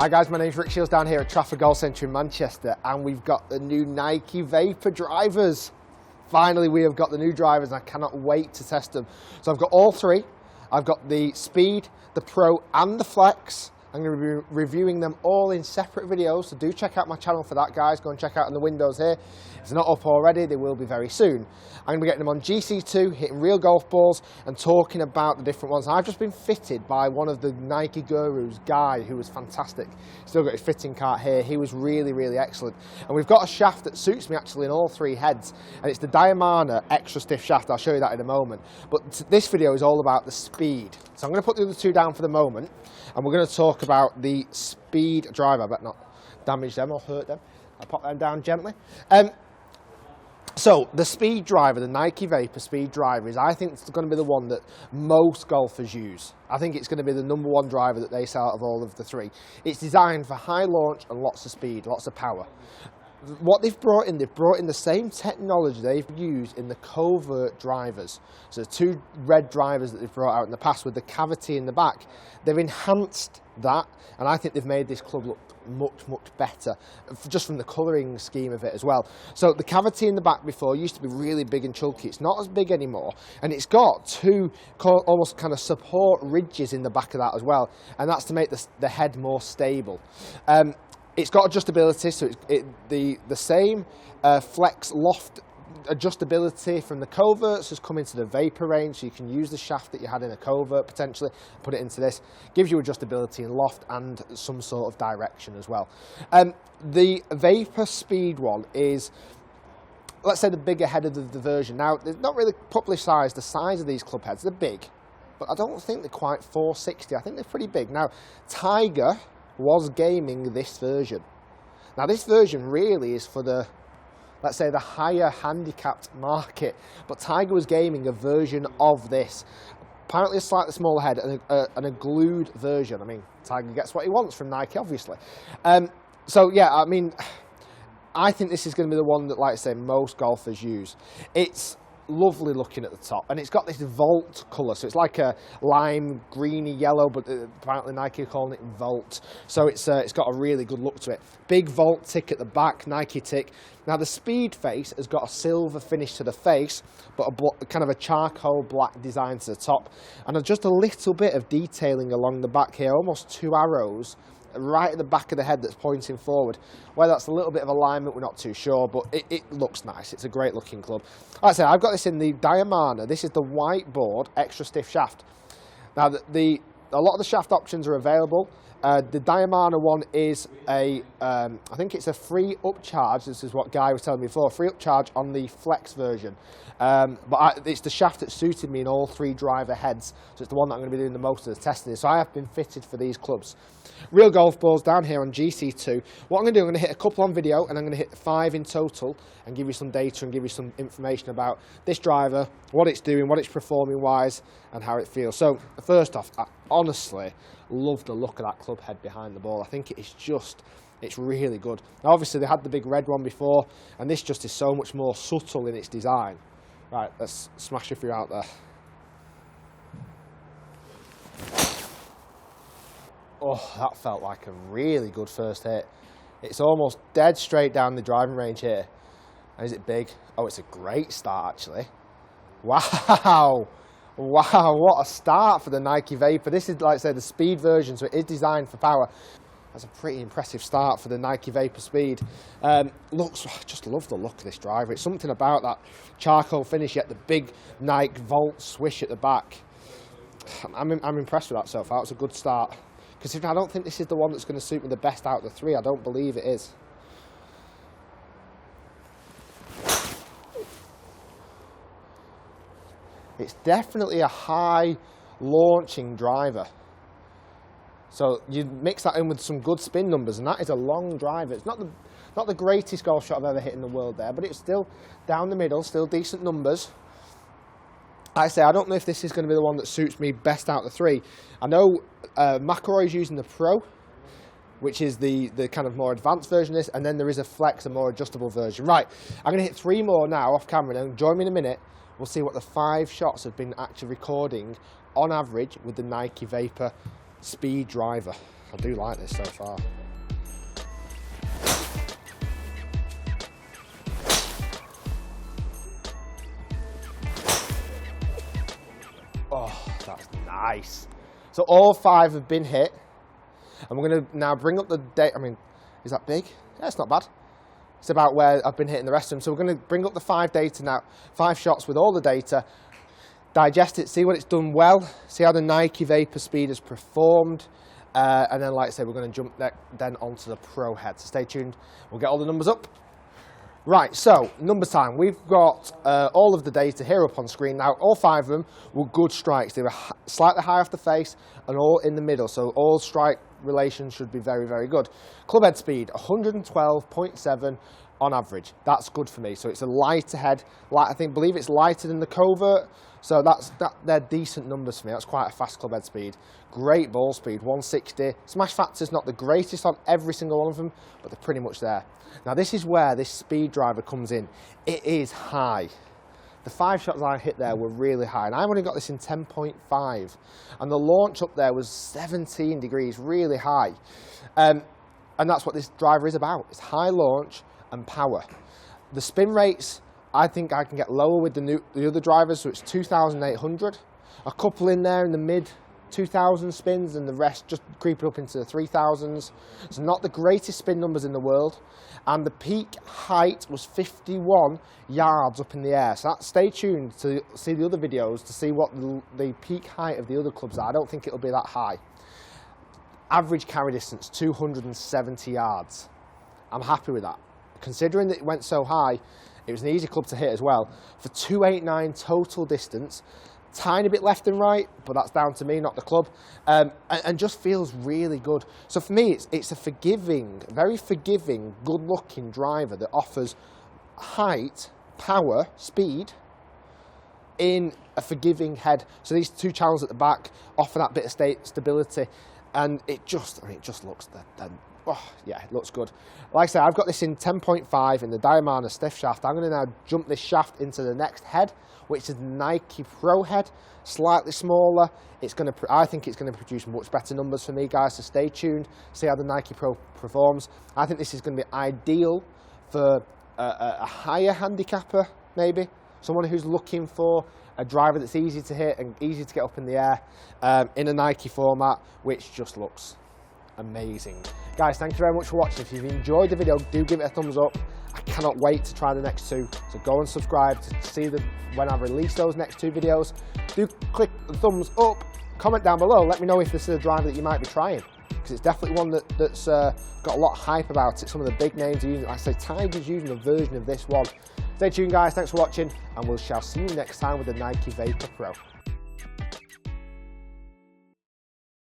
Hi guys, my name's Shiels down here at Trafford Golf Centre in Manchester, and we've got the new Nike Vapor drivers. Finally, we have got the new drivers and I cannot wait to test them. So I've got all three. I've got the Speed, the Pro and the Flex. I'm going to be reviewing them all in separate videos, so do check out my channel for that, guys. Go and check out in the windows here. If they're not up already, they will be very soon. I'm going to be getting them on GC2, hitting real golf balls and talking about the different ones. I've just been fitted by one of the Nike gurus, Guy, who was fantastic. Still got his fitting cart here. He was really, really excellent. And we've got a shaft that suits me actually in all three heads, and it's the Diamana extra stiff shaft. I'll show you that in a moment. But this video is all about the Speed. So I'm going to put the other two down for the moment, and we're going to talk about the Speed driver. I better not damage them or hurt them. I'll pop them down gently. So the Speed driver, the Nike Vapor Speed driver, I think it's going to be the one that most golfers use. I think it's going to be the #1 driver that they sell out of all of the three. It's designed for high launch and lots of speed, lots of power. What they've brought in the same technology they've used in the covert drivers. So the two red drivers that they've brought out in the past with the cavity in the back, they've enhanced that, and I think they've made this club look much, much better, just from the colouring scheme of it as well. So the cavity in the back before used to be really big and chunky. It's not as big anymore, and it's got two almost kind of support ridges in the back of that as well, and that's to make the head more stable. It's got adjustability, so the same flex loft adjustability from the coverts has come into the Vapor range, so you can use the shaft that you had in a covert potentially, put it into this. Gives you adjustability in loft and some sort of direction as well. The Vapor Speed one is, let's say, the bigger head of the version. Now, they're not really publicised the size of these club heads. They're big, but I don't think they're quite 460. I think they're pretty big. Now, Tiger was gaming this version. Now this version really is for the, let's say, the higher handicapped market, but Tiger was gaming a version of this. Apparently a slightly smaller head and a glued version. I mean, Tiger gets what he wants from Nike, obviously. So yeah, I mean, I think this is going to be the one that, like I say, most golfers use. It's lovely looking at the top, and it's got this Volt colour, so it's like a lime greeny yellow, but apparently Nike are calling it Volt, so it's got a really good look to it. Big Volt tick at the back, Nike tick. Now the Speed face has got a silver finish to the face, but kind of a charcoal black design to the top, and just a little bit of detailing along the back here, almost two arrows right at the back of the head that's pointing forward. Whether that's a little bit of alignment, we're not too sure, but it looks nice. It's a great looking club. Like I said, I've got this in the Diamana. This is the whiteboard extra stiff shaft. Now, a lot of the shaft options are available. The Diamana one is I think it's a free upcharge. This is what Guy was telling me before, free upcharge on the Flex version. But it's the shaft that suited me in all three driver heads, so it's the one that I'm going to be doing the most of the testing. So I have been fitted for these clubs. Real golf balls down here on GC2. What I'm going to do, I'm going to hit a couple on video, and I'm going to hit 5 in total, and give you some data and give you some information about this driver, what it's doing, what it's performing wise, and how it feels. So first off, I honestly love the look of that club head behind the ball. I think it's really good. Now obviously they had the big red one before, and this just is so much more subtle in its design. Right, let's smash a few out there. Oh, that felt like a really good first hit. It's almost dead straight down the driving range here. And is it big? Oh, it's a great start actually. Wow. Wow, what a start for the Nike Vapor. This is, like I say, the Speed version, so it is designed for power. That's a pretty impressive start for the Nike Vapor Speed. I just love the look of this driver. It's something about that charcoal finish, yet the big Nike Volt swish at the back. I'm impressed with that so far. It's a good start. Because I don't think this is the one that's going to suit me the best out of the three. I don't believe it is. It's definitely a high launching driver. So you mix that in with some good spin numbers, and that is a long driver. It's not the greatest golf shot I've ever hit in the world there, but it's still down the middle, still decent numbers. Like I say, I don't know if this is going to be the one that suits me best out of the three. I know McIlroy's using the Pro, which is the kind of more advanced version of this, and then there is a Flex, a more adjustable version. Right, I'm going to hit 3 more now off camera, and join me in a minute. We'll see what the 5 shots have been actually recording on average with the Nike Vapor Speed driver. I do like this so far. Oh, that's nice. So all 5 have been hit. And we're going to now bring up the data. I mean, is that big? Yeah, it's not bad. It's about where I've been hitting the rest of them. So we're going to bring up the 5 data now. 5 shots with all the data. Digest it, see what it's done well. See how the Nike Vapor Speed has performed. And then, like I said, we're going to jump then onto the Pro Head. So stay tuned. We'll get all the numbers up. Right, so numbers time. We've got all of the data here up on screen. Now, all 5 of them were good strikes. They were slightly high off the face and all in the middle. So all strike relations should be very, very good. Club head speed, 112.7 on average. That's good for me. So it's a lighter head. Believe it's lighter than the Covert. So they're decent numbers for me. That's quite a fast club head speed. Great ball speed, 160. Smash factor's not the greatest on every single one of them, but they're pretty much there. Now this is where this speed driver comes in. It is high. The 5 shots I hit there were really high, and I've only got this in 10.5. And the launch up there was 17 degrees, really high. And that's what this driver is about. It's high launch and power. The spin rates, I think I can get lower with the other drivers, so it's 2,800. A couple in there in the mid 2,000 spins, and the rest just creeping up into the 3,000s. It's not the greatest spin numbers in the world, and the peak height was 51 yards up in the air. So stay tuned to see the other videos to see what the peak height of the other clubs are. I don't think it'll be that high. Average carry distance, 270 yards. I'm happy with that. Considering that it went so high, it was an easy club to hit as well. For 289 total distance, tiny bit left and right, but that's down to me, not the club, and just feels really good. So for me, it's a forgiving, very forgiving, good-looking driver that offers height, power, speed in a forgiving head. So these 2 channels at the back offer that bit of stability, and it just looks oh yeah, it looks good. Like I said, I've got this in 10.5 in the Diamana stiff shaft. I'm going to now jump this shaft into the next head, which is the Nike Pro Head, slightly smaller. I think it's going to produce much better numbers for me, guys, so stay tuned, see how the Nike Pro performs. I think this is going to be ideal for a higher handicapper, maybe, someone who's looking for a driver that's easy to hit and easy to get up in the air in a Nike format, which just looks amazing. Guys, thank you very much for watching. If you've enjoyed the video, do give it a thumbs up. I cannot wait to try the next 2, so go and subscribe to see when I release those next 2 videos. Do click the thumbs up, comment down below, let me know if this is a driver that you might be trying, because it's definitely one that's got a lot of hype about it. Some of the big names are using it. Like I say, Tiger's using a version of this one. Stay tuned, guys, thanks for watching, and we shall see you next time with the Nike Vapor Pro.